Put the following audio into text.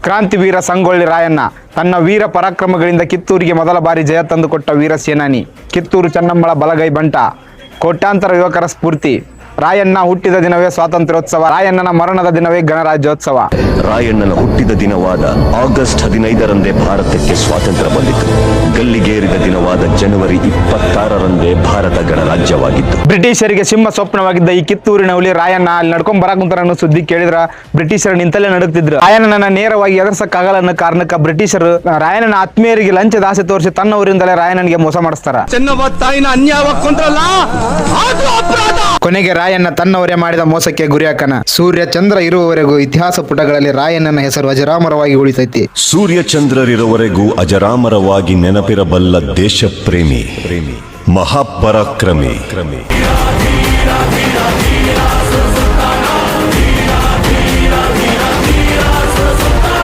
ಕ್ರಾಂತಿವೀರ ಸಂಗೊಳ್ಳಿ ರಾಯಣ್ಣ ತನ್ನ ವೀರ ಪರಾಕ್ರಮಗಳಿಂದ ಕಿತ್ತೂರಿಗೆ ಮೊದಲ ಬಾರಿ ಜಯ ತಂದುಕೊಟ್ಟ ವೀರ ಸೇನಾನಿ. ಕಿತ್ತೂರು ಚೆನ್ನಮ್ಮಳ ಬಲಗೈ ಬಂಟ, ಕೋಟ್ಯಾಂತರ ಯುವಕರ ಸ್ಫೂರ್ತಿ. ರಾಯಣ್ಣ ಹುಟ್ಟಿದ ದಿನವೇ ಸ್ವಾತಂತ್ರ್ಯೋತ್ಸವ, ರಾಯಣ್ಣನ ಮರಣದ ದಿನವೇ ಗಣರಾಜ್ಯೋತ್ಸವ. ರಾಯಣ್ಣನ ಹುಟ್ಟಿದ ದಿನವಾದ ಆಗಸ್ಟ್ 15ರಂದೇ ಭಾರತಕ್ಕೆ ಸ್ವಾತಂತ್ರ್ಯ ಬಂದಿತು. ಗಲ್ಲಿಗೇರಿದ ದಿನವಾದ ಜನವರಿ 26ರಂದೇ ಭಾರತ ಗಣರಾಜ್ಯವಾಗಿತ್ತು. ಬ್ರಿಟಿಷರಿಗೆ ಸಿಂಹ ಸ್ವಪ್ನವಾಗಿದ್ದ ಈ ಕಿತ್ತೂರಿನ ಹುಲಿ ರಾಯಣ್ಣ ಅಲ್ಲಿ ನಡ್ಕೊಂಡ್ ಬರಾಕುಂತಾರ ಅನ್ನೋ ಸುದ್ದಿ ಕೇಳಿದ್ರ ಬ್ರಿಟಿಷರು ನಿಂತಲ್ಲೇ ನಡುಕ್ತಿದ್ರು. ರಾಯಣ್ಣನ ನೇರವಾಗಿ ಎದುರಿಸಕ್ಕಾಗಲ್ಲ ಅನ್ನೋ ಕಾರಣಕ್ಕ ಬ್ರಿಟಿಷರು ರಾಯಣ್ಣನ ಆತ್ಮೀಯರಿಗೆ ಲಂಚದ ಆಸೆ ತೋರಿಸಿ ತನ್ನ ಊರಿಂದಲೇ ರಾಯಣ್ಣನಿಗೆ ಮೋಸ ಮಾಡಿಸ್ತಾರ. ಕೊನೆಗೆ ರಾಯಣ್ಣ ತನ್ನವರೇ ಮಾಡಿದ ಮೋಸಕ್ಕೆ ಗುರಿಯಾಕನ. ಸೂರ್ಯ ಚಂದ್ರ ಇರುವವರೆಗೂ ಇತಿಹಾಸ ಪುಟಗಳಲ್ಲಿ ರಾಯಣ್ಣನ ಹೆಸರು ಅಜರಾಮರವಾಗಿ ಉಳಿತೈತಿ. ಸೂರ್ಯ ಚಂದ್ರರಿರುವವರೆಗೂ ಅಜರಾಮರವಾಗಿ ನೆನಪಿರಬಲ್ಲ ದೇಶ ಪ್ರೇಮಿ, ಮಹಾಪರಾಕ್ರಮಿ.